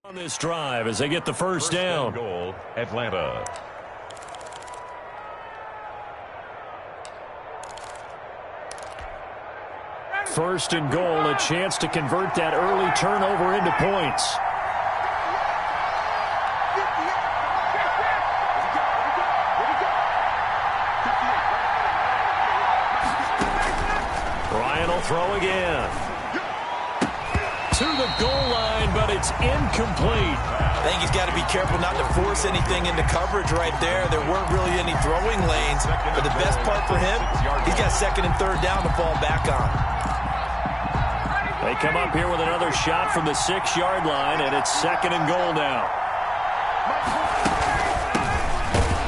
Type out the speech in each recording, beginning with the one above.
On this drive as they get the first down. Goal, Atlanta. First and goal, a chance to convert that early turnover into points. Ryan will throw again. To the goal line, but it's incomplete. I think he's got to be careful not to force anything into coverage right there. There weren't really any throwing lanes. But the best part for him, he's got second and third down to fall back on. They come up here with another shot from the 6-yard line, and it's second and goal now.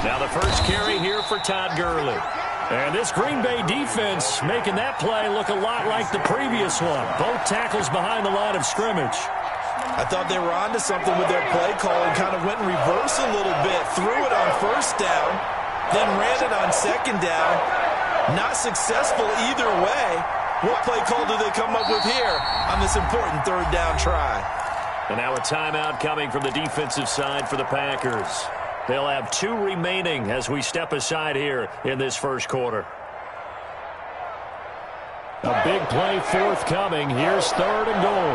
Now the first carry here for Todd Gurley. And this Green Bay defense making that play look a lot like the previous one. Both tackles behind the line of scrimmage. I thought they were onto something with their play call and kind of went in reverse a little bit. Threw it on first down, then ran it on second down. Not successful either way. What play call do they come up with here on this important third down try? And now a timeout coming from the defensive side for the Packers. They'll have 2 remaining as we step aside here in this first quarter. A big play forthcoming. Here's third and goal.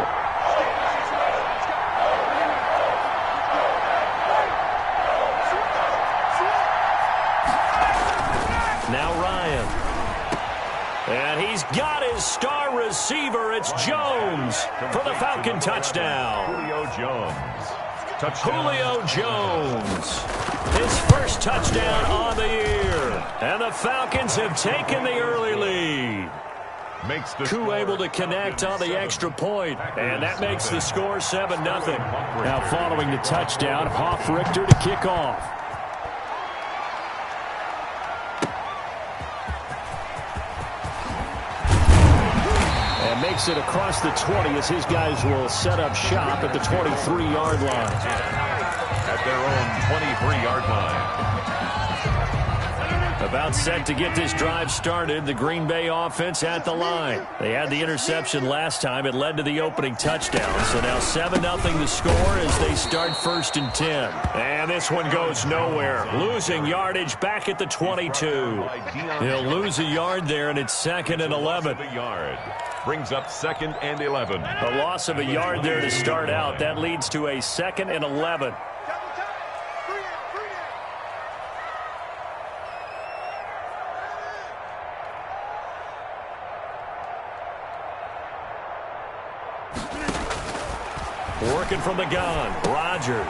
Now Ryan. And he's got his star receiver. It's Jones for the Falcon touchdown. Julio Jones. Julio Jones. His first touchdown on the year. And the Falcons have taken the early lead. Koo able to connect on the extra point, and that makes the score 7-0. Now following the touchdown, Hoff-Richter to kick off. And makes it across the 20 as his guys will set up shop at the 23-yard line. At their own 23-yard line. About set to get this drive started, the Green Bay offense at the line. They had the interception last time. It led to the opening touchdown. So now 7-0 the score as they start first and 10. And this one goes nowhere. Losing yardage back at the 22. He'll lose a yard there, and it's second and 11. Brings up second and 11. A loss of a yard there to start out. That leads to a second and 11. Working from the gun. Rodgers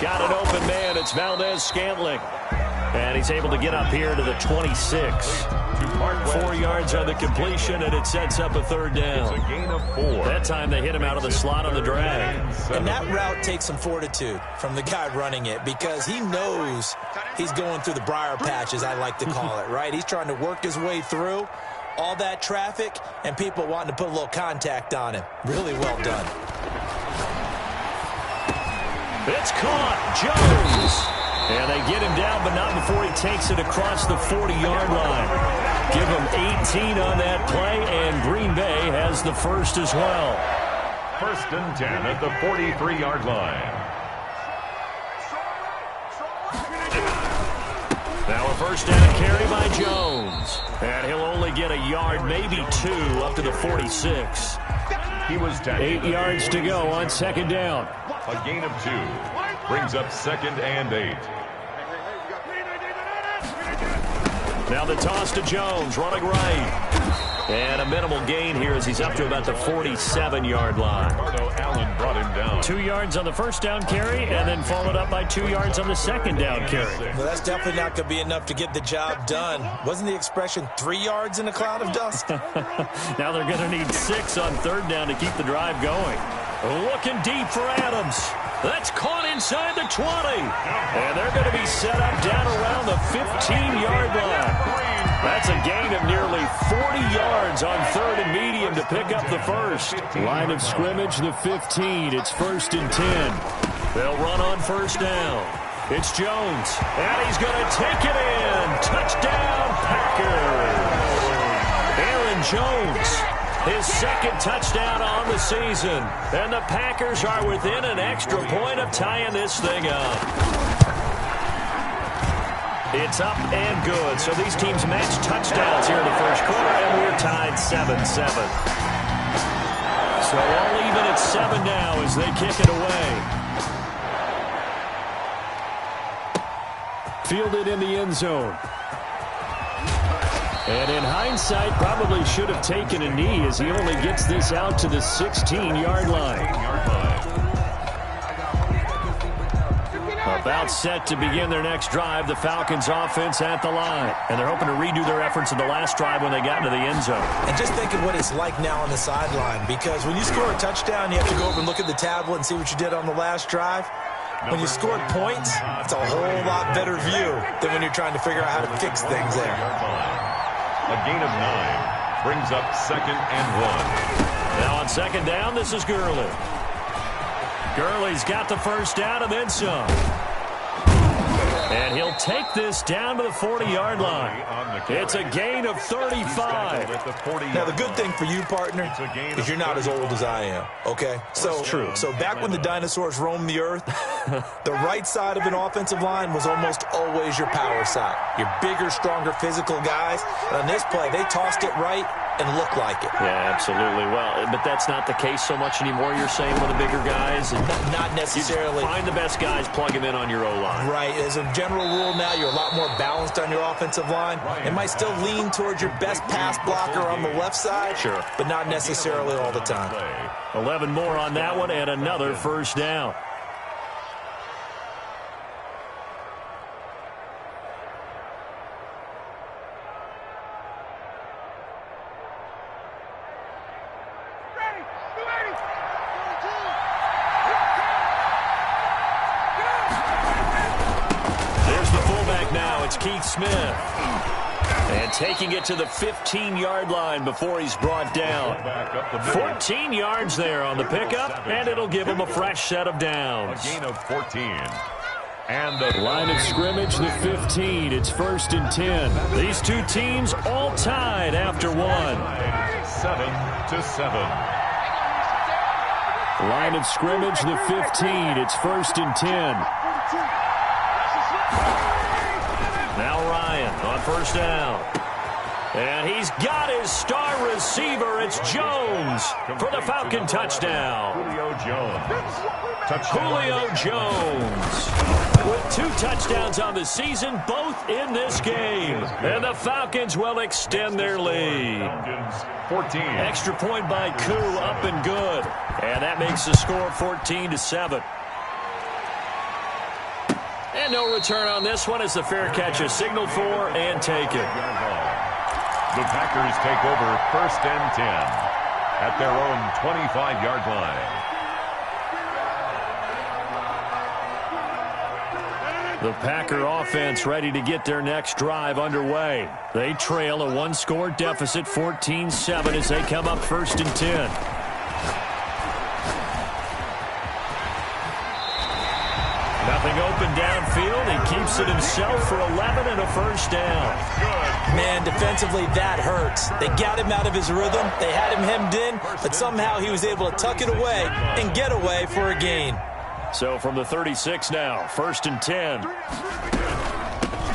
got an open man. It's Valdez-Scantling. And he's able to get up here to the 26. 4 yards on the completion, and it sets up a third down. It's a gain of 4. That time they hit him out of the slot on the drag. And that route takes some fortitude from the guy running it because he knows he's going through the briar patch, as I like to call it, right? He's trying to work his way through all that traffic and people wanting to put a little contact on him. Really well done. It's caught. Jones. And they get him down, but not before he takes it across the 40-yard line. Give him 18 on that play, and Green Bay has the first as well. First and 10 at the 43-yard line. Now a first down carry by Jones. And he'll only get a yard, maybe 2, up to the 46. He was 8 yards to go on second down. A gain of 2. Brings up second and 8. Now the toss to Jones, running right. And a minimal gain here as he's up to about the 47-yard line. Allen brought him down. 2 yards on the first down carry, and then followed up by 2 yards on the second down carry. Well, that's definitely not going to be enough to get the job done. Wasn't the expression 3 yards in a cloud of dust? Now they're going to need 6 on third down to keep the drive going. Looking deep for Adams. That's caught inside the 20. And they're going to be set up down around the 15-yard line. That's a gain of nearly 40 yards on third and medium to pick up the first. Line of scrimmage, the 15. It's first and 10. They'll run on first down. It's Jones. And he's going to take it in. Touchdown, Packers. Aaron Jones His second touchdown on the season. And the Packers are within an extra point of tying this thing up. It's up and good. So these teams match touchdowns here in the first quarter, and we're tied 7-7. So all even at 7 now as they kick it away. Fielded in the end zone. And in hindsight, probably should have taken a knee as he only gets this out to the 16-yard line. About set to begin their next drive, the Falcons offense at the line. And they're hoping to redo their efforts in the last drive when they got into the end zone. And just think of what it's like now on the sideline, because when you score a touchdown, you have to go over and look at the tablet and see what you did on the last drive. When you scored points, it's a whole lot better view than when you're trying to figure out how to fix things there. A gain of 9 brings up 2nd and 1. Now on 2nd down, this is Gurley. Gurley's got the first down and then some. And he'll take this down to the 40-yard line. It's a gain of 35. Now, the good thing for you, partner, is you're not as old as I am, okay? So true. So back when the dinosaurs roamed the earth, the right side of an offensive line was almost always your power side. Your bigger, stronger, physical guys. And on this play, they tossed it right and looked like it. Yeah, absolutely. Well, but that's not the case so much anymore, you're saying, with the bigger guys? Not necessarily. Find the best guys, plug them in on your O-line. Right. As a general rule now, you're a lot more balanced on your offensive line. It might still lean towards your best pass blocker on the left side, sure, but not necessarily all the time. 11 more on that one and another first down. Smith. And taking it to the 15-yard line before he's brought down. 14 yards there on the pickup, and it'll give him a fresh set of downs. A gain of 14. And the line of scrimmage, the 15. It's 1st and 10. These two teams all tied after one. 7-7. Line of scrimmage, the 15. It's 1st and 10. Now Ryan on first down. And he's got his star receiver. It's Jones for the Falcon touchdown. Julio Jones. Julio Jones with 2 touchdowns on the season, both in this game. And the Falcons will extend their lead. 14. Extra point by Koo, up and good. And that makes the score 14-7. And no return on this one as the fair catch is signaled for and taken. The Packers take over 1st and 10 at their own 25-yard line. The Packer offense ready to get their next drive underway. They trail a 1-score deficit, 14-7, as they come up 1st and 10. Nothing open downfield. He keeps it himself for 11 and a first down. Man, defensively, that hurts. They got him out of his rhythm. They had him hemmed in, but somehow he was able to tuck it away and get away for a gain. So from the 36 now, 1st and 10.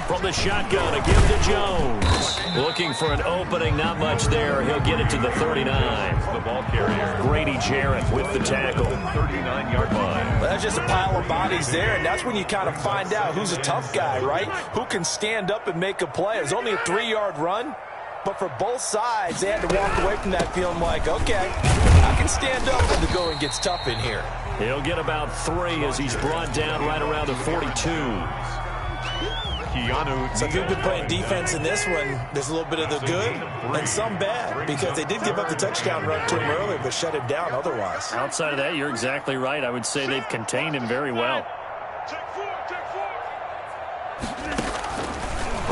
From the shotgun, a give to Jones. Looking for an opening, not much there. He'll get it to the 39. The ball carrier, Grady Jarrett with the tackle. 39-yard line. Well, that's just a pile of bodies there, and that's when you kind of find out who's a tough guy, right? Who can stand up and make a play. It was only a 3-yard run, but for both sides, they had to walk away from that feeling like, okay, I can stand up when the going gets tough in here. He'll get about 3 as he's brought down right around the 42. So if you've been playing defense in this one, there's a little bit of the good and some bad, because they did give up the touchdown run to him earlier, but shut him down otherwise. Outside of that, you're exactly right. I would say they've contained him very well.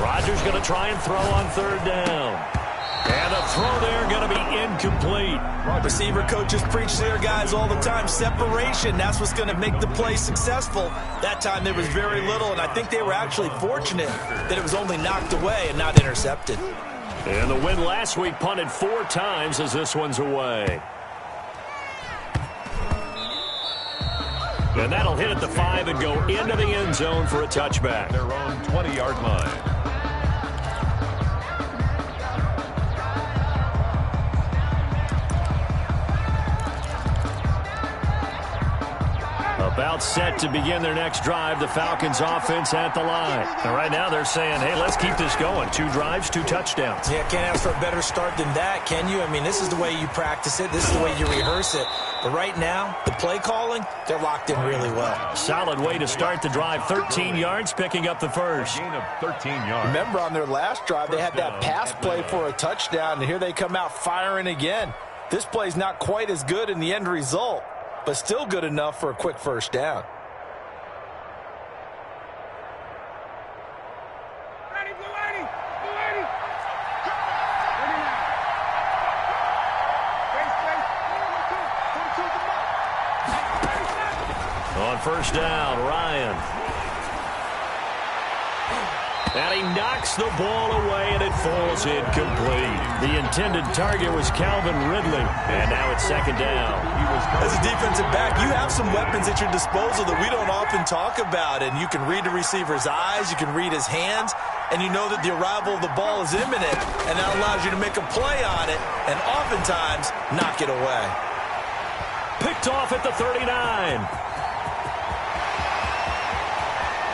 Rodgers going to try and throw on 3rd down. And the throw there going to be incomplete. Receiver coaches preach to their guys all the time. Separation, that's what's going to make the play successful. That time there was very little, and I think they were actually fortunate that it was only knocked away and not intercepted. And the win last week punted 4 times as this one's away. And that'll hit at the 5 and go into the end zone for a touchback. Their own 20-yard line. About set to begin their next drive, the Falcons offense at the line. And right now they're saying, hey, let's keep this going. 2 drives, 2 touchdowns. Yeah, can't ask for a better start than that, can you? I mean, this is the way you practice it. This is the way you rehearse it. But right now, the play calling, they're locked in really well. Solid way to start the drive. 13 yards, picking up the first. Gain of 13 yards. Remember on their last drive, they had that pass play for a touchdown, and here they come out firing again. This play's not quite as good in the end result, but still good enough for a quick first down. On first down, Ryan. And he knocks the ball away, and it falls incomplete. The intended target was Calvin Ridley, and now it's second down. As a defensive back, you have some weapons at your disposal that we don't often talk about, and you can read the receiver's eyes, you can read his hands, and you know that the arrival of the ball is imminent, and that allows you to make a play on it, and oftentimes knock it away. Picked off at the 39.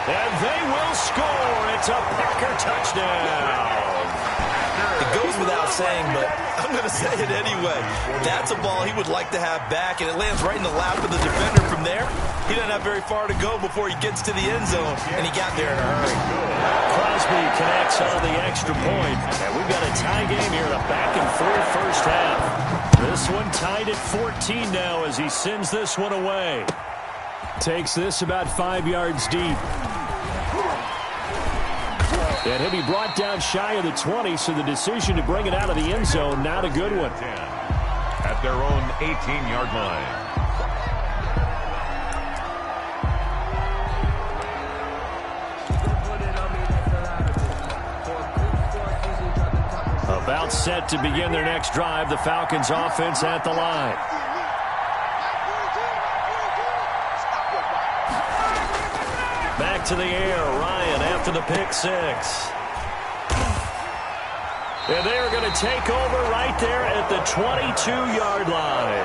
And they will score. It's a Packer touchdown. It goes without saying, but I'm going to say it anyway. That's a ball he would like to have back, and it lands right in the lap of the defender. From there, he doesn't have very far to go before he gets to the end zone, and he got there in a hurry. Crosby connects on the extra point, and we've got a tie game here in a back-and-forth first half. This one tied at 14 now as he sends this one away. Takes this about 5 yards deep. And he'll be brought down shy of the 20, so the decision to bring it out of the end zone, not a good one. At their own 18-yard line. About set to begin their next drive, the Falcons offense at the line. Back to the air, Ryan after the pick 6. And they're going to take over right there at the 22-yard line.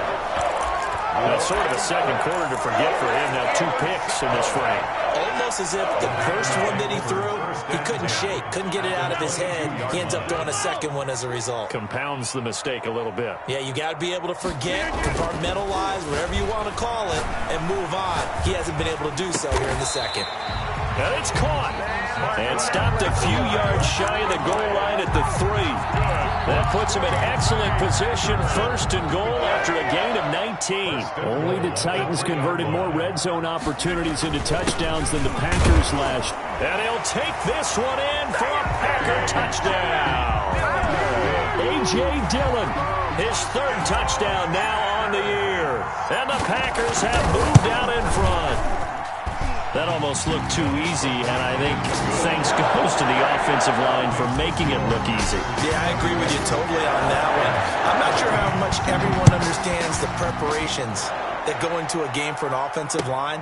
That's sort of a second quarter to forget for him. Now 2 picks in this frame. Almost as if the first one that he threw, he couldn't shake, couldn't get it out of his head. He ends up throwing a second one as a result. Compounds the mistake a little bit. Yeah, you got to be able to forget, compartmentalize, whatever you want to call it, and move on. He hasn't been able to do so here in the second. And it's caught. And stopped a few yards shy of the goal line at the 3. That puts him in excellent position, first and goal after a gain of 19. Only the Titans converted more red zone opportunities into touchdowns than the Packers last. And he'll take this one in for a Packer touchdown. A.J. Dillon, his 3rd touchdown now on the year. And the Packers have moved out in front. That almost looked too easy, and I think thanks goes to the offensive line for making it look easy. Yeah, I agree with you totally on that one. I'm not sure how much everyone understands the preparations that go into a game for an offensive line,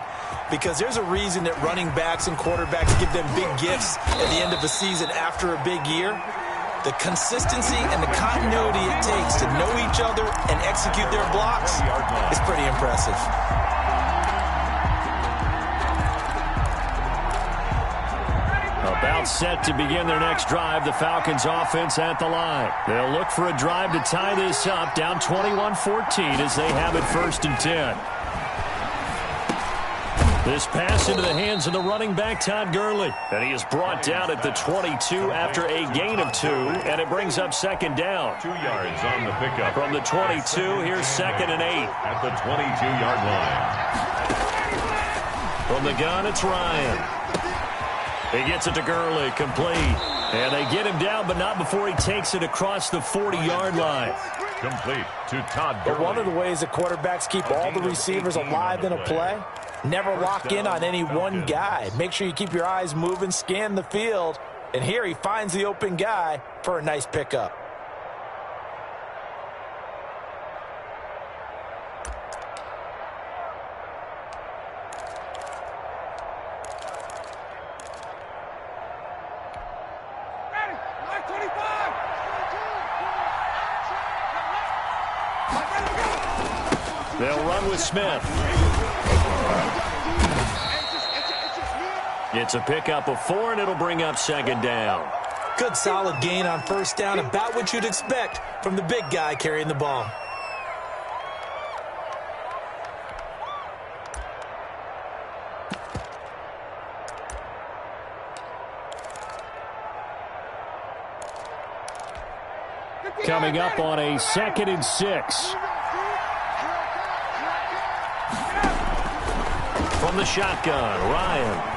because there's a reason that running backs and quarterbacks give them big gifts at the end of a season after a big year. The consistency and the continuity it takes to know each other and execute their blocks is pretty impressive. About set to begin their next drive, the Falcons offense at the line. They'll look for a drive to tie this up, down 21-14 as they have it 1st and 10. This pass into the hands of the running back, Todd Gurley. And he is brought down at the 22 after a gain of 2, and it brings up second down. 2 yards on the pickup. From the 22, here's 2nd and 8. At the 22-yard line. From the gun, it's Ryan. He gets it to Gurley, complete. And they get him down, but not before he takes it across the 40-yard line. Complete to Todd Gurley. But one of the ways that quarterbacks keep all the receivers alive in a play, never lock in on any one guy. Make sure you keep your eyes moving, scan the field, And here he finds the open guy for a nice pickup. They'll run with Smith. It's a pickup of 4, and it'll bring up second down. Good solid gain on first down, about what you'd expect from the big guy carrying the ball. Coming up on a 2nd and 6. From the shotgun, Ryan.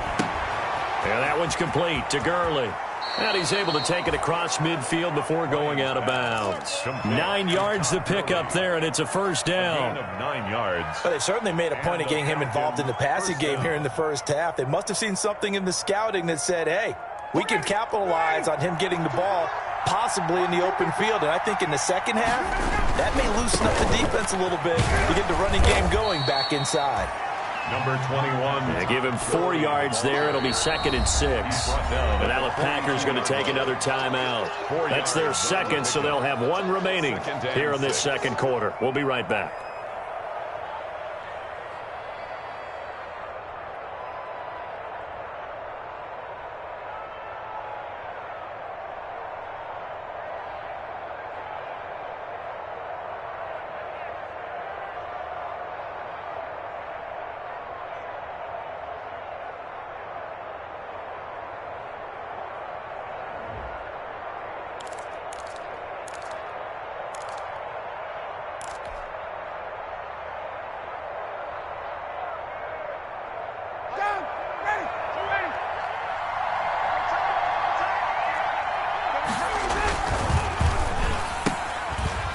And that one's complete to Gurley. And he's able to take it across midfield before going out of bounds. 9 yards to pick up there, and it's a first down. 9 yards. But they certainly made a point of getting him involved in the passing game here in the first half. They must have seen something in the scouting that said, hey, we can capitalize on him getting the ball possibly in the open field. And I think in the second half, that may loosen up the defense a little bit to get the running game going back inside. Number 21. They give him 4 yards there. It'll be 2nd and 6. But now the Packers going to take another timeout. That's their second, so they'll have 1 remaining here in this second quarter. We'll be right back.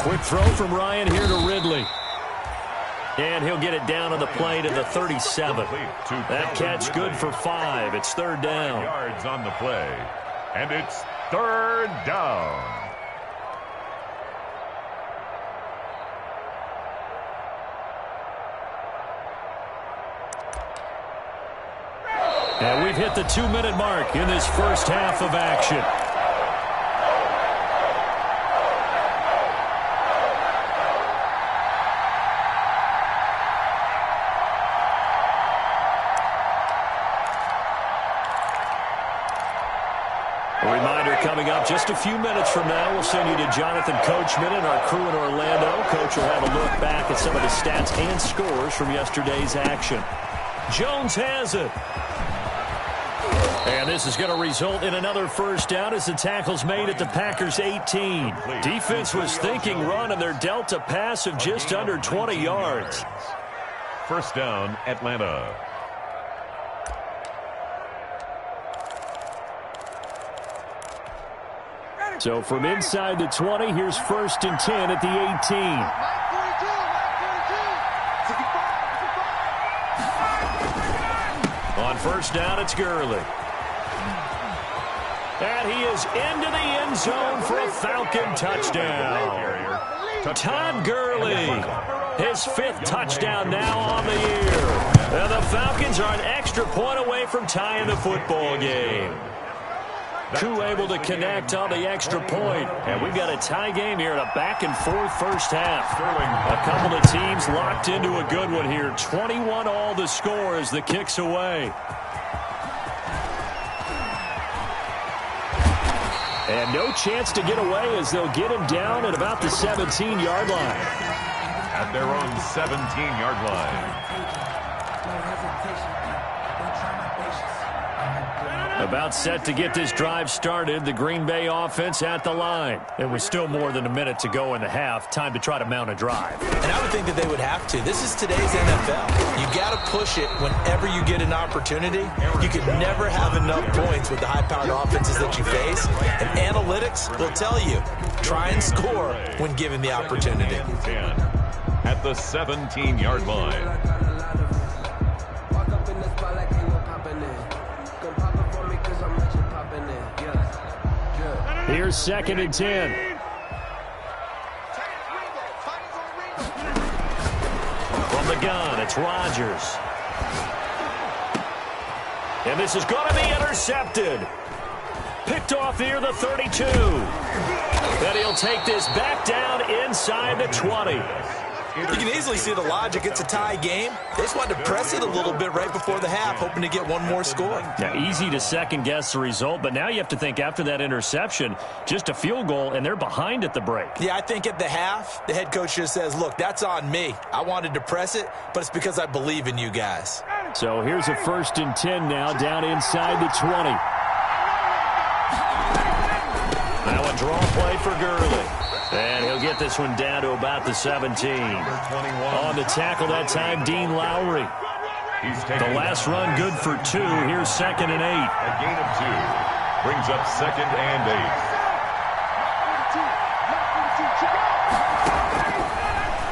Quick throw from Ryan here to Ridley. And he'll get it down on the play to the 37. That catch good for 5. It's 3rd down. Yards on the play. And it's 3rd down. And we've hit the 2-minute mark in this first half of action. A reminder coming up just a few minutes from now, we'll send you to Jonathan Coachman and our crew in Orlando. Coach will have a look back at some of the stats and scores from yesterday's action. Jones has it. And this is going to result in another first down as the tackle's made at the Packers' 18. Defense was thinking run, and they're dealt a pass of just under 20 yards. First down, Atlanta. So from inside the 20, here's 1st and 10 at the 18. On first down, it's Gurley. And he is into the end zone for a Falcon touchdown. Todd Gurley, his 5th touchdown now on the year. And the Falcons are an extra point away from tying the football game. Coup able to connect on the extra point. And we've got a tie game here in a back-and-forth first half. A couple of teams locked into a good one here. 21-all the score as the kick's away. And no chance to get away as they'll get him down at about the 17-yard line. At their own 17-yard line. About set to get this drive started. The Green Bay offense at the line. It was still more than a minute to go in the half. Time to try to mount a drive. And I would think that they would have to. This is today's NFL. You got to push it whenever you get an opportunity. You can never have enough points with the high-powered offenses that you face. And analytics will tell you, try and score when given the opportunity. At the 17-yard line. Here's 2nd and 10. From the gun, it's Rodgers. And this is going to be intercepted. Picked off near the 32. And he'll take this back down inside the 20. You can easily see the logic. It's a tie game. They just wanted to press it a little bit right before the half, hoping to get one more score. Now, easy to second-guess the result, but now you have to think after that interception, just a field goal, and they're behind at the break. Yeah, I think at the half, the head coach just says, look, that's on me. I wanted to press it, but it's because I believe in you guys. So here's a 1st and 10 now, down inside the 20. Now a draw play for Gurley. And he'll get this one down to about the 17. On the tackle that time, Dean Lowry. The last run good for 2. Here's 2nd and 8. A gain of 2. Brings up 2nd and 8.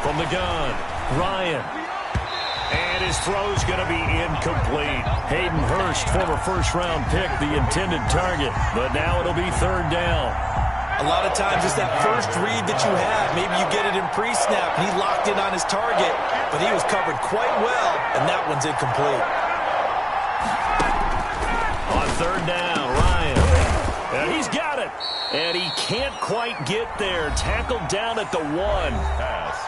From the gun, Ryan. And his throw's going to be incomplete. Hayden Hurst, former first-round pick, the intended target. But now it'll be 3rd down. A lot of times it's that first read that you have. Maybe you get it in pre-snap, and he locked in on his target, but he was covered quite well, and that one's incomplete. On 3rd down, Ryan. And he's got it. And he can't quite get there. Tackled down at the 1.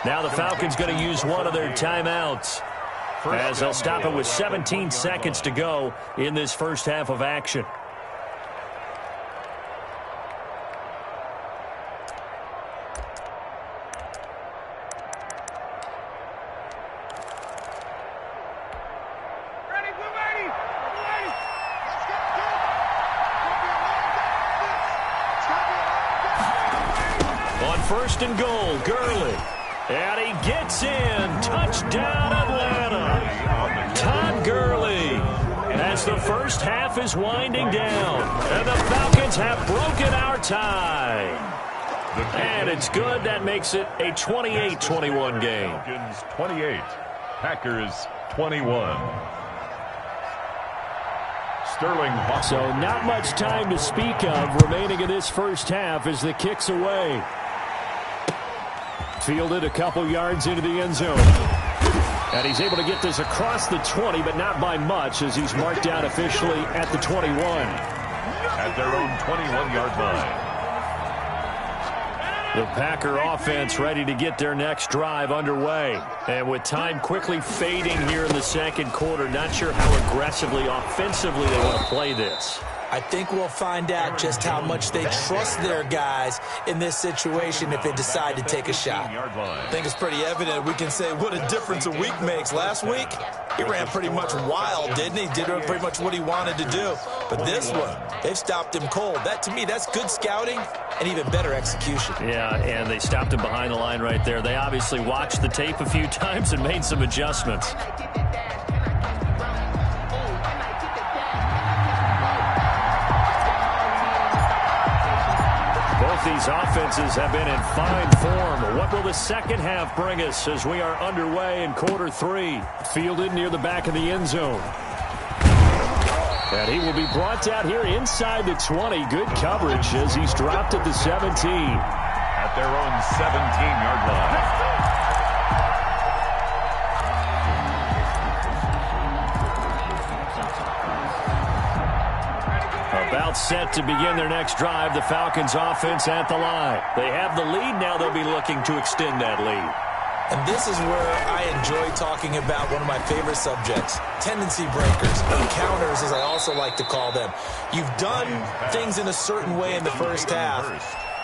Now the Falcons going to use one of their timeouts, as they'll stop it with 17 seconds to go in this first half of action. On 1st and goal, Gurley. And he gets in. Touchdown, Atlanta. Todd Gurley. As the first half is winding down. And the Falcons have broken our tie. And it's good. That makes it a 28-21 game. Falcons 28. Packers 21. Sterling. So not much time to speak of remaining in this first half as the kick's away. Fielded a couple yards into the end zone. And he's able to get this across the 20, but not by much, as he's marked down officially at the 21. At their own 21-yard line. The Packer offense ready to get their next drive underway. And with time quickly fading here in the second quarter, not sure how aggressively, offensively they want to play this. I think we'll find out just how much they trust their guys in this situation if they decide to take a shot. I think it's pretty evident. We can say what a difference a week makes. Last week, he ran pretty much wild, didn't he? Did pretty much what he wanted to do. But this one, they've stopped him cold. That, to me, that's good scouting and even better execution. Yeah, and they stopped him behind the line right there. They obviously watched the tape a few times and made some adjustments. These offenses have been in fine form. What will the second half bring us as we are underway in quarter 3? Fielded near the back of the end zone. And he will be brought down here inside the 20. Good coverage as he's dropped at the 17. At their own 17-yard line. About set to begin their next drive, the Falcons offense at the line. They have the lead now. They'll be looking to extend that lead. And this is where I enjoy talking about one of my favorite subjects, tendency breakers, counters as I also like to call them. You've done things in a certain way in the first half,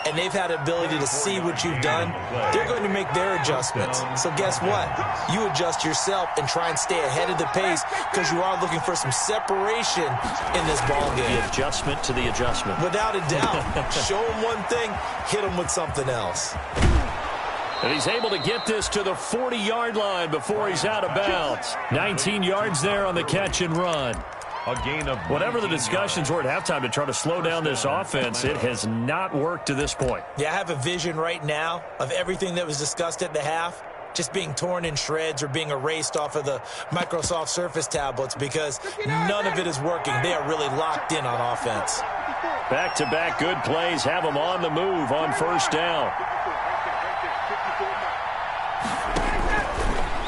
and they've had the ability to see what you've done. They're going to make their adjustments. So guess what? You adjust yourself and try and stay ahead of the pace because you are looking for some separation in this ball game. The adjustment to the adjustment. Without a doubt. Show them one thing, hit them with something else. And he's able to get this to the 40-yard line before he's out of bounds. 19 yards there on the catch and run. A gain of whatever the discussions were at halftime to try to slow down this offense, it has not worked to this point. Yeah, I have a vision right now of everything that was discussed at the half just being torn in shreds or being erased off of the Microsoft Surface tablets because none of it is working. They are really locked in on offense. Back-to-back good plays have them on the move on first down.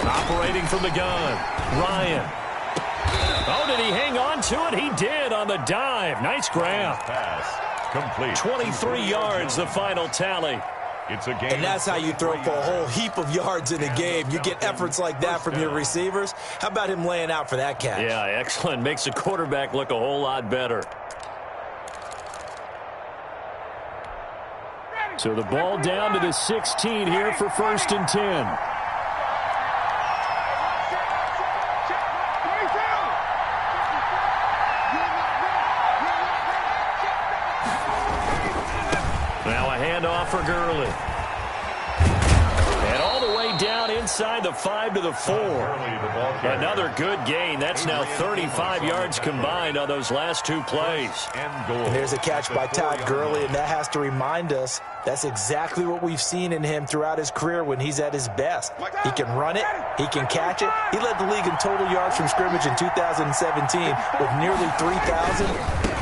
Operating from the gun, Ryan. Oh, did he hang on to it? He did on the dive. Nice grab. Pass complete. 23 yards, the final tally. It's a game. And that's how you throw for a whole heap of yards in a game. You get efforts like that from your receivers. How about him laying out for that catch? Yeah, excellent. Makes the quarterback look a whole lot better. So the ball down to the 16 here for 1st and 10. Handoff for Gurley. And all the way down inside the 5 to the 4. Another good gain. That's now 35 yards combined on those last two plays. And there's a catch by Todd Gurley, and that has to remind us that's exactly what we've seen in him throughout his career when he's at his best. He can run it. He can catch it. He led the league in total yards from scrimmage in 2017 with nearly 3,000.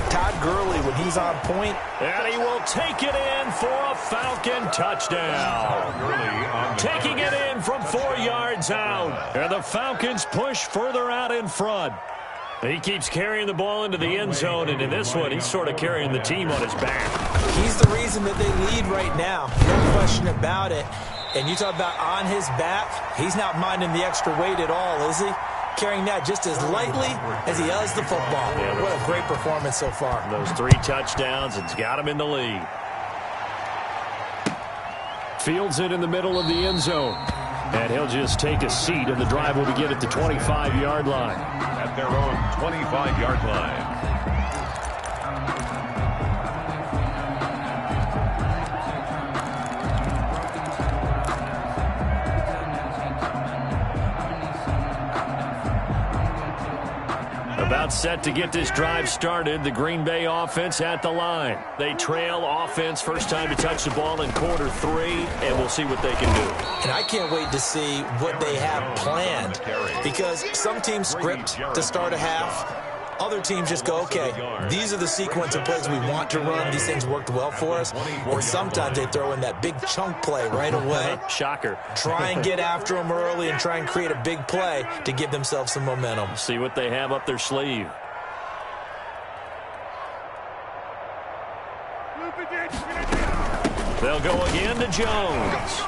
Todd Gurley, when he's on point. And he will take it in for a Falcon touchdown. Taking it in from 4 yards out. And the Falcons push further out in front. He keeps carrying the ball into the end zone, and in this one, he's sort of carrying the team on his back. He's the reason that they lead right now. No question about it. And you talk about on his back, he's not minding the extra weight at all, is he? Carrying that just as lightly as he does the football. Yeah, what a great performance so far. Those 3 touchdowns, it's got him in the lead. Fields it in the middle of the end zone. And he'll just take a seat, and the drive will begin at the 25-yard line. At their own 25-yard line. About set to get this drive started. The Green Bay offense at the line. They trail offense. First time to touch the ball in quarter 3, and we'll see what they can do. And I can't wait to see what they have planned, because some teams script to start a half. Other teams just go, okay, these are the sequence of plays we want to run. These things worked well for us. And sometimes they throw in that big chunk play right away. Shocker. Try and get after them early and try and create a big play to give themselves some momentum. See what they have up their sleeve. They'll go again to Jones.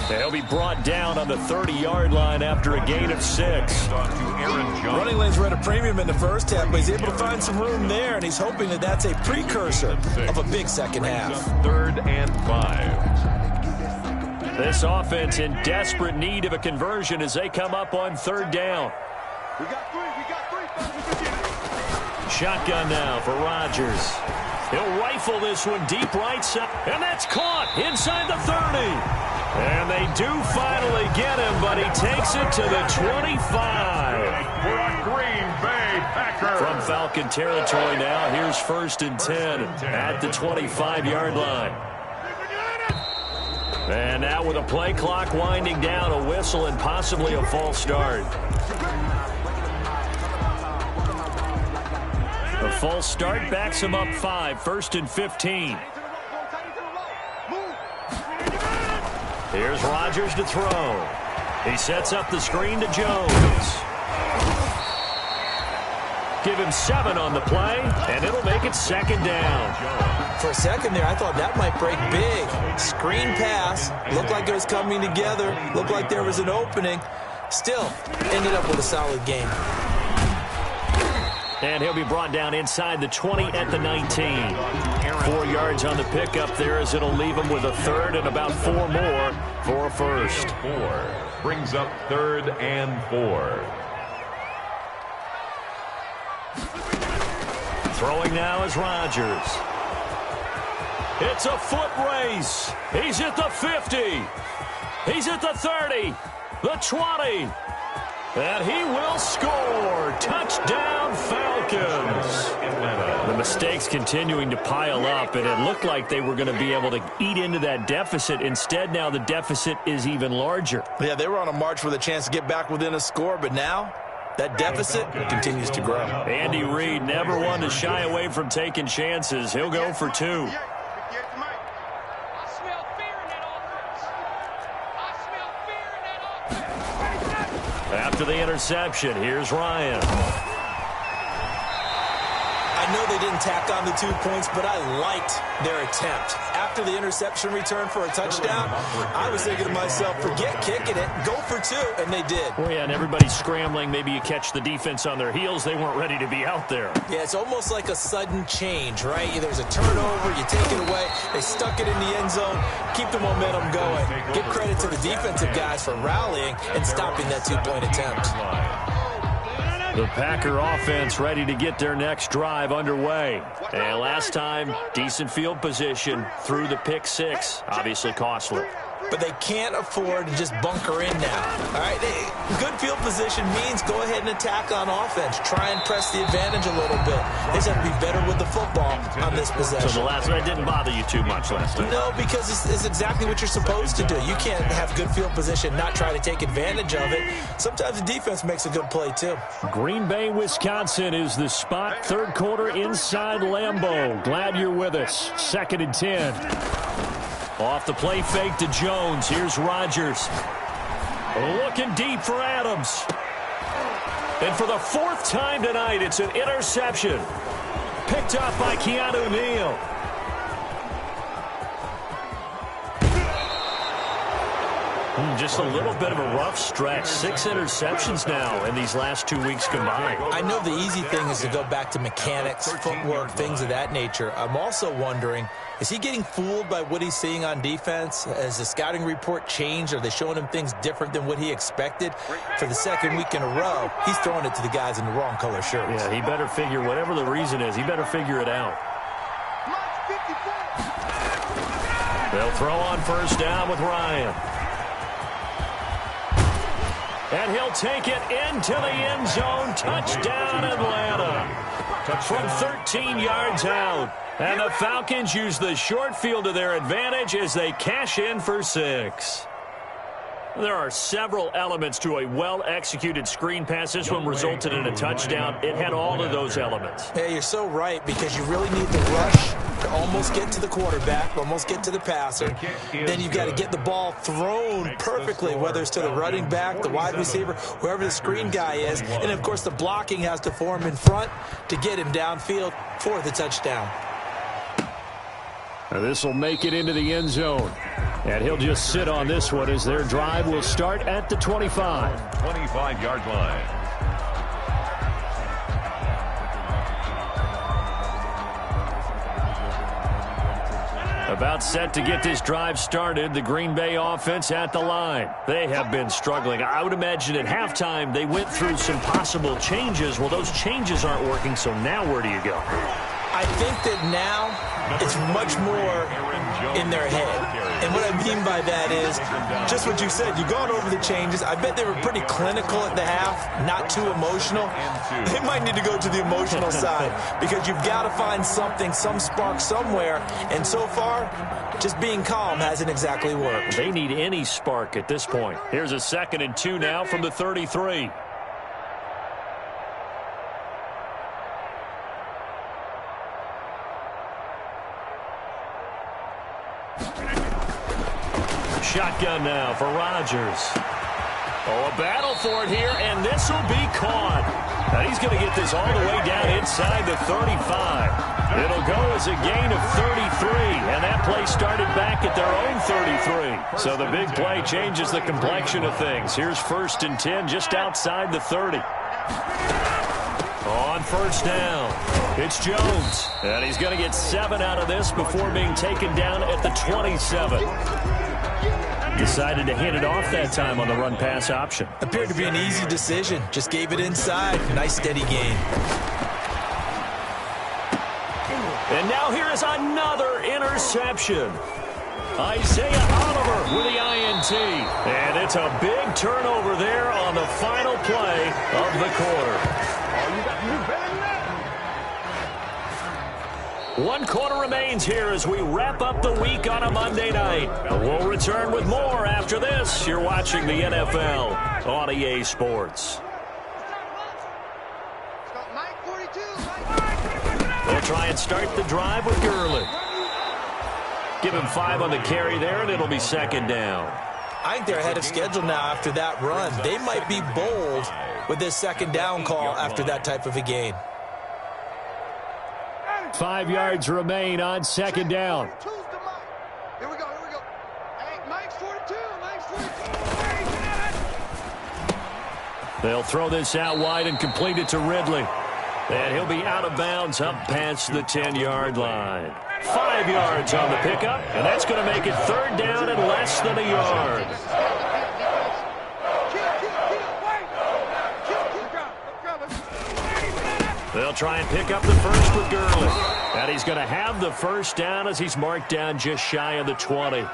They'll be brought down on the 30-yard line after a gain of 6. Running lanes were at a premium in the first half, but he's able to find some room there, and he's hoping that that's a precursor of a big second half. 3rd and 5. This offense in desperate need of a conversion as they come up on 3rd down. We got three. Shotgun now for Rodgers. He'll rifle this one deep right side, and that's caught inside the 30. And they do finally get him, but he takes it to the 25. For a Green Bay Packer. From Falcon territory now, here's 1st and 10 at the 25-yard line. And now with a play clock winding down, a whistle and possibly a false start. A false start backs him up 5, 1st and 15. Here's Rodgers to throw. He sets up the screen to Jones. Give him 7 on the play, and it'll make it 2nd down. For a second there, I thought that might break big. Screen pass. Looked like it was coming together. Looked like there was an opening. Still, ended up with a solid game. And he'll be brought down inside the 20 at the 19. 4 yards on the pickup there as it'll leave him with a 3rd and about 4 more for a first. 4 brings up 3rd and 4. Throwing now is Rodgers. It's a foot race. He's at the 50. He's at the 30. The 20. And he will score. Touchdown, Falcons. The mistakes continuing to pile up, and it looked like they were going to be able to eat into that deficit. Instead, now the deficit is even larger. Yeah, they were on a march with a chance to get back within a score, but now That deficit continues to grow. Andy Reid never one to shy away from taking chances. He'll go for 2. After the interception, here's Ryan. I know they didn't tack on the 2 points, but I liked their attempt. After the interception return for a touchdown, I was thinking to myself, forget kicking it, go for 2, and they did. Well, yeah, and everybody's scrambling. Maybe you catch the defense on their heels. They weren't ready to be out there. Yeah, it's almost like a sudden change, right? There's a turnover, you take it away, they stuck it in the end zone, keep the momentum going. Give credit to the defensive guys for rallying and stopping that 2-point attempt. The Packer offense ready to get their next drive underway. And last time, decent field position through the pick 6. Obviously costly. But they can't afford to just bunker in now. All right, good field position means go ahead and attack on offense. Try and press the advantage a little bit. They just have to be better with the football on this possession. So the last one didn't bother you too much last time? No, because it's exactly what you're supposed to do. You can't have good field position, not try to take advantage of it. Sometimes the defense makes a good play, too. Green Bay, Wisconsin is the spot. Third quarter inside Lambeau. Glad you're with us. 2nd and 10. Off the play fake to Jones. Here's Rodgers. Looking deep for Adams. And for the 4th time tonight, it's an interception. Picked up by Keanu Neal. Just a little bit of a rough stretch. 6 interceptions now in these last 2 weeks combined. I know the easy thing is to go back to mechanics, footwork, things of that nature. I'm also wondering, is he getting fooled by what he's seeing on defense? Has the scouting report changed? Are they showing him things different than what he expected? For the 2nd week in a row, he's throwing it to the guys in the wrong color shirts. Yeah, he better figure, whatever the reason is, he better figure it out. They'll throw on 1st down with Ryan. And he'll take it into the end zone. Touchdown, Atlanta. From 13 yards out. And the Falcons use the short field to their advantage as they cash in for 6. There are several elements to a well-executed screen pass. This one resulted in a touchdown. It had all of those elements. Yeah, you're so right, because you really need the rush to almost get to the quarterback, almost get to the passer. Then you've got to get the ball thrown perfectly, whether it's to the running back, the wide receiver, whoever the screen guy is. And, of course, the blocking has to form in front to get him downfield for the touchdown. Now this will make it into the end zone. And he'll just sit on this one as their drive will start at the 25. 25-yard line. About set to get this drive started, the Green Bay offense at the line. They have been struggling. I would imagine at halftime they went through some possible changes. Well, those changes aren't working, so now where do you go? I think that now it's much more in their head. And what I mean by that is just what you said. You've gone over the changes. I bet they were pretty clinical at the half, not too emotional. They might need to go to the emotional side because you've got to find something, some spark somewhere. And so far, just being calm hasn't exactly worked. They need any spark at this point. Here's a 2nd and 2 now from the 33. Shotgun now for Rodgers. Oh, a battle for it here, and this will be caught. Now he's going to get this all the way down inside the 35. It'll go as a gain of 33, and that play started back at their own 33. So the big play changes the complexion of things. Here's 1st and 10 just outside the 30. On 1st down, it's Jones. And he's going to get 7 out of this before being taken down at the 27. Decided to hand it off that time on the run-pass option. Appeared to be an easy decision. Just gave it inside. Nice steady gain. And now here is another interception. Isaiah Oliver with the INT. And it's a big turnover there on the final play of the quarter. One quarter remains here as we wrap up the week on a Monday night. We'll return with more after this. You're watching the NFL on EA Sports. try and start the drive with Gurley. Give him 5 on the carry there, and it'll be second down. I think they're ahead of schedule now after that run. They might be bold with this second down call after that type of a gain. 5 yards remain on second down. Here we go, here we go. Hey, Mike's 42, Mike's 42. They'll throw this out wide and complete it to Ridley. And he'll be out of bounds up past the 10-yard line. 5 yards on the pickup, and that's going to make it third down and less than a yard. They'll try and pick up the first with Gurley. And he's going to have the first down as he's marked down just shy of the 20.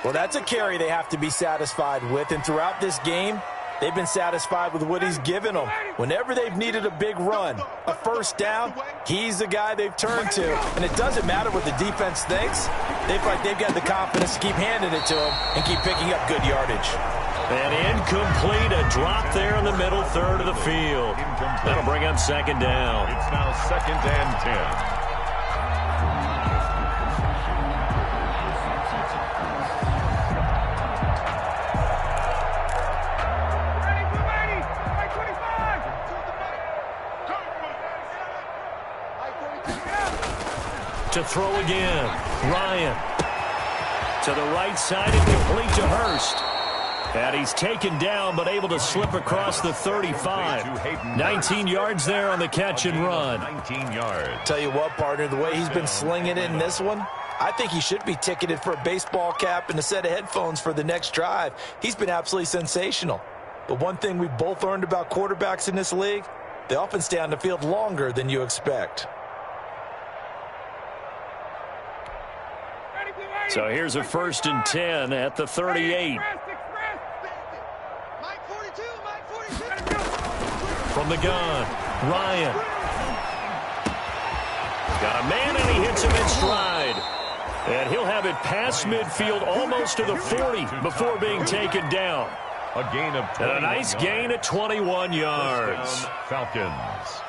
Well, that's a carry they have to be satisfied with, and throughout this game, they've been satisfied with what he's given them. Whenever they've needed a big run, a first down, he's the guy they've turned to. And it doesn't matter what the defense thinks. They feel like they've got the confidence to keep handing it to him and keep picking up good yardage. And incomplete, a drop there in the middle third of the field. That'll bring up second down. It's now second and 10. To throw again, Ryan. To the right side and complete to Hurst. And he's taken down but able to slip across the 35. 19 yards there on the catch and run. 19 yards. Tell you what, partner, the way he's been slinging it in this one, I think he should be ticketed for a baseball cap and a set of headphones for the next drive. He's been absolutely sensational. But one thing we've both learned about quarterbacks in this league, they often stay on the field longer than you expect. So here's a 1st and 10 at the 38. From the gun, Ryan. Got a man and he hits him in stride. And he'll have it past midfield almost to the 40 before being taken down. A gain of 21 and a nice gain at 21 yards. Falcons.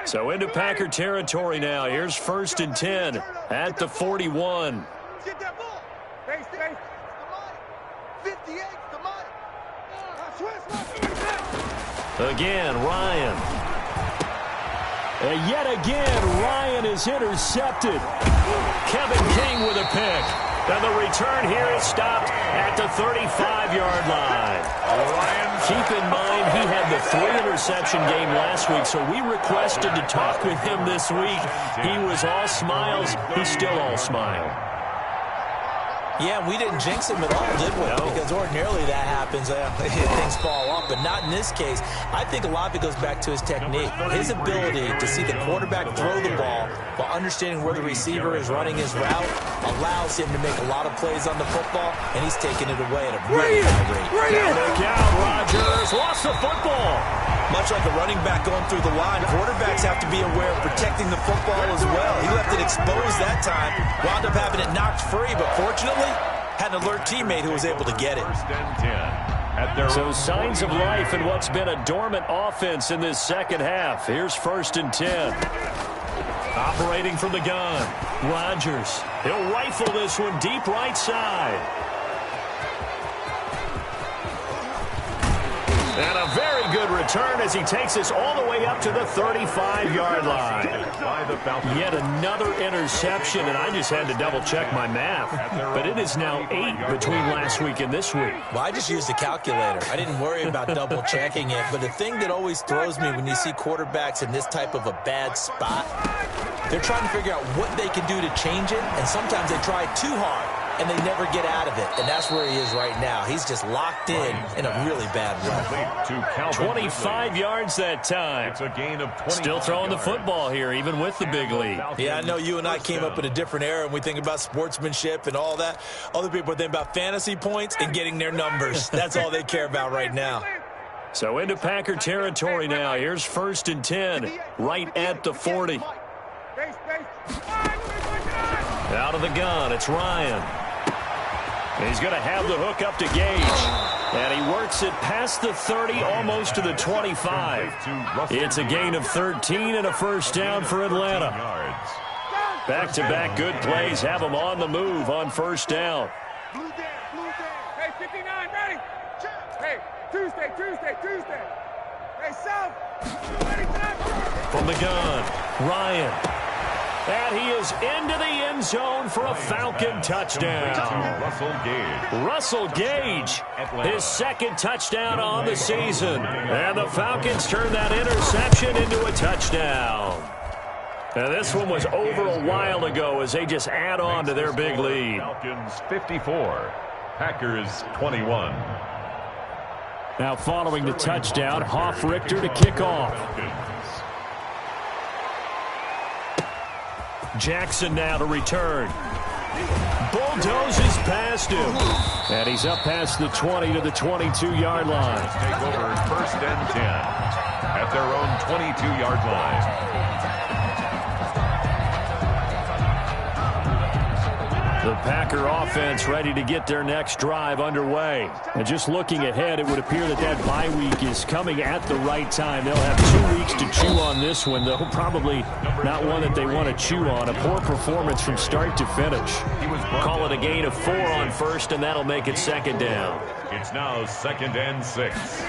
So into Packer territory now. Here's 1st and 10 at the 41. Get that ball. Face, face. 58, the money. Again, Ryan. And yet again, Ryan is intercepted. Kevin King with a pick. And the return here is stopped at the 35-yard line. Keep in mind, he had the 3-interception game last week, so we requested to talk with him this week. He was all smiles. He's still all smile. Yeah, we didn't jinx him at all, did we? No. Because ordinarily that happens. Things fall off, but not in this case. I think a lot of it goes back to his technique. His ability to see the quarterback throw the ball while understanding where the receiver is running his route allows him to make a lot of plays on the football, and he's taking it away at a really high rate. Look out, Rodgers lost the football. Much like a running back going through the line, quarterbacks have to be aware of protecting the football as well. He left it exposed that time, wound up having it knocked free, but fortunately, had an alert teammate who was able to get it. 1st and 10. So signs of life in what's been a dormant offense in this second half. Here's 1st and 10. Operating from the gun, Rodgers. He'll rifle this one deep right side. And a very good return as he takes this all the way up to the 35-yard line. Yet another interception, and I just had to double-check my math. But it is now 8 between last week and this week. Well, I just used a calculator. I didn't worry about double-checking it. But the thing that always throws me when you see quarterbacks in this type of a bad spot, they're trying to figure out what they can do to change it, and sometimes they try too hard, and they never get out of it. And that's where he is right now. He's just locked in a really bad run. 25 yards that time. It's a gain of 20. Still throwing the football here, even with the big lead. Yeah, I know you and I came up in a different era, and we think about sportsmanship and all that. Other people think about fantasy points and getting their numbers. That's all they care about right now. So into Packer territory now. Here's 1st and 10, right at the 40. Out of the gun, it's Ryan. He's going to have the hook up to Gage. And he works it past the 30, almost to the 25. It's a gain of 13 and a first down for Atlanta. Back-to-back good plays have them on the move on first down. Hey, 59, ready? Hey, Tuesday. Hey, South, ready tonight? From the gun, Ryan. And he is into the end zone for a Falcon touchdown. Russell Gage, his second touchdown on the season. And the Falcons turn that interception into a touchdown. Now, this one was over a while ago as they just add on to their big lead. Falcons 54, Packers 21. Now following the touchdown, Hoff-Richter to kick off. Jackson now to return. Bulldozes past him. And he's up past the 20 to the 22-yard line. Take over first and 10 at their own 22-yard line. The Packer offense ready to get their next drive underway. And just looking ahead, it would appear that bye week is coming at the right time. They'll have 2 weeks to chew on this one, though probably not one that they want to chew on. A poor performance from start to finish. Call it a gain of 4 on first, and that'll make it second down. It's now 2nd and 6.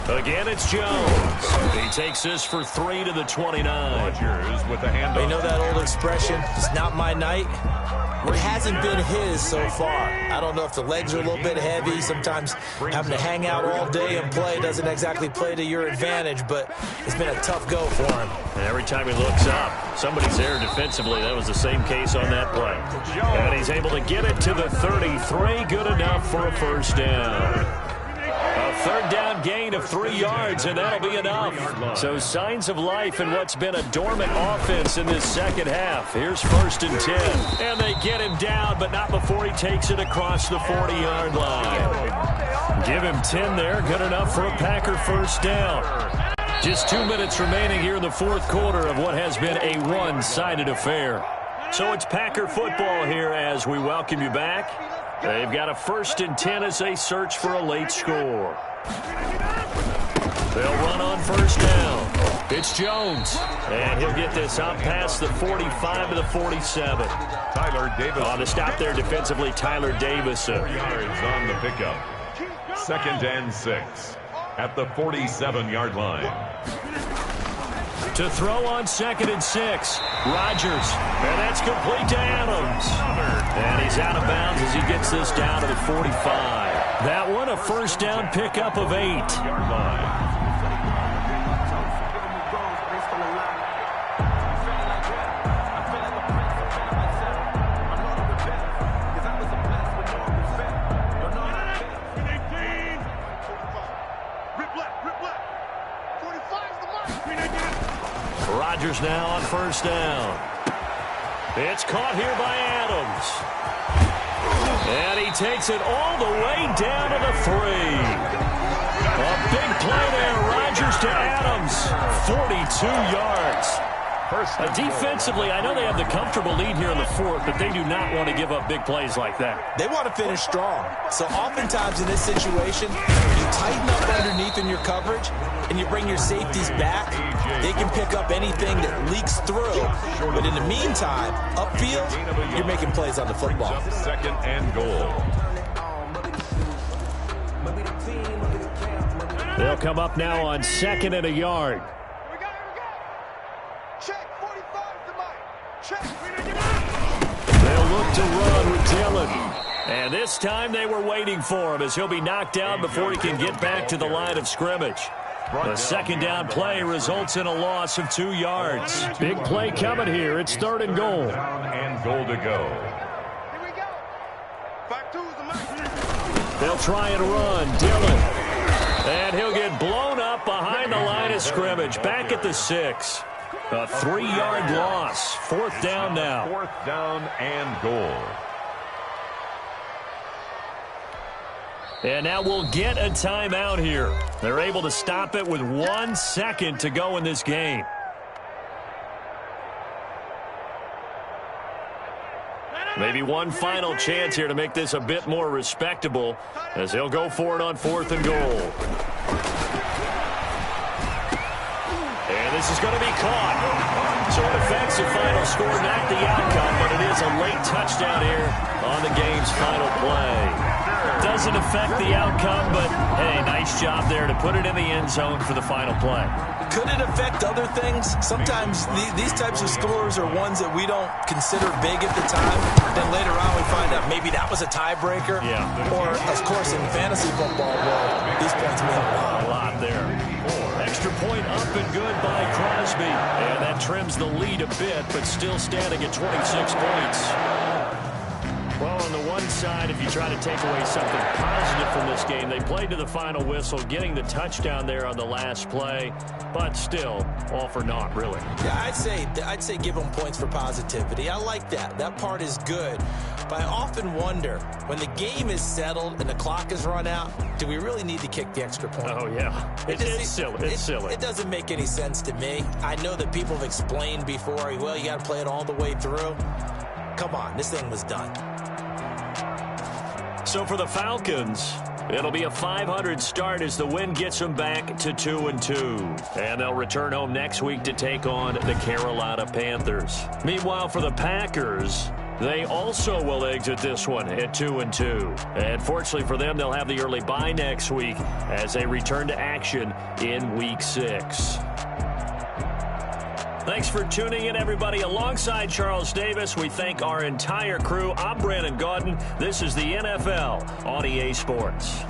Again, it's Jones. He takes this for 3 to the 29. Rodgers with the handoff. You know that old expression, it's not my night? It hasn't been his so far. I don't know if the legs are a little bit heavy. Sometimes having to hang out all day and play doesn't exactly play to your advantage, but it's been a tough go for him. And every time he looks up, somebody's there defensively. That was the same case on that play. And he's able to get it to the 33. Good enough for a first down. A third down gain of 3 yards, and that'll be enough. So signs of life in what's been a dormant offense in this second half. Here's 1st and 10. And they get him down, but not before he takes it across the 40-yard line. Give him 10 there. Good enough for a Packer first down. Just 2 minutes remaining here in the fourth quarter of what has been a one-sided affair. So it's Packer football here as we welcome you back. They've got a 1st and 10 as they search for a late score. They'll run on first down. It's Jones. And he'll get this up past the 45 to the 47. Tyler Davis. On the stop there defensively, Tyler Davis. 4 yards on the pickup. 2nd and 6 at the 47-yard line. To throw on 2nd and 6. Rodgers. And that's complete to Adams. And he's out of bounds as he gets this down to the 45. That one a first down pickup of 8. Yard line. Rodgers now on first down. It's caught here by Adams. And he takes it all the way down to the 3. A big play there. Rodgers to Adams. 42 yards. Defensively, I know they have the comfortable lead here in the fourth, but they do not want to give up big plays like that. They want to finish strong. So oftentimes in this situation, you tighten up underneath in your coverage, and you bring your safeties back. They can pick up anything that leaks through. But in the meantime, upfield, you're making plays on the football. 2nd and goal. They'll come up now on 2nd and a yard. Check 45 to Mike. Check. They'll look to run with Dillon. And this time they were waiting for him as he'll be knocked down before he can get back to the line of scrimmage. The second down play results in a loss of 2 yards. Big play coming here. It's 3rd and goal. And goal to go. Here we go. Back to the Mike. They'll try and run. Dillon. And he'll get blown up behind the line of scrimmage. Back at the 6. A 3-yard loss. 4th down now. 4th down and goal. And now we'll get a timeout here. They're able to stop it with 1 second to go in this game. Maybe one final chance here to make this a bit more respectable as they'll go for it on 4th and goal. And this is going to be caught. So it affects the final score, not the outcome, but it is a late touchdown here on the game's final play. Doesn't affect the outcome, but, hey, nice job there to put it in the end zone for the final play. Could it affect other things? Sometimes these types of scores are ones that we don't consider big at the time. Then later on we find out maybe that was a tiebreaker. Yeah. Or, of course, in fantasy football world, these points mean a lot there. Extra point up and good by Crosby. And that trims the lead a bit, but still standing at 26 points. Well, on the one side, if you try to take away something positive from this game, they played to the final whistle, getting the touchdown there on the last play, but still, all for naught, really. Yeah, I'd say give them points for positivity. I like that. That part is good. But I often wonder, when the game is settled and the clock is run out, do we really need to kick the extra point? Oh, yeah. It's silly. It's silly. It doesn't make any sense to me. I know that people have explained before, well, you got to play it all the way through. Come on, this thing was done. So for the Falcons, it'll be a .500 start as the win gets them back to 2-2. And they'll return home next week to take on the Carolina Panthers. Meanwhile, for the Packers, they also will exit this one at 2-2. And fortunately for them, they'll have the early bye next week as they return to action in Week 6. Thanks for tuning in, everybody. Alongside Charles Davis, we thank our entire crew. I'm Brandon Gaudin. This is the NFL on EA Sports.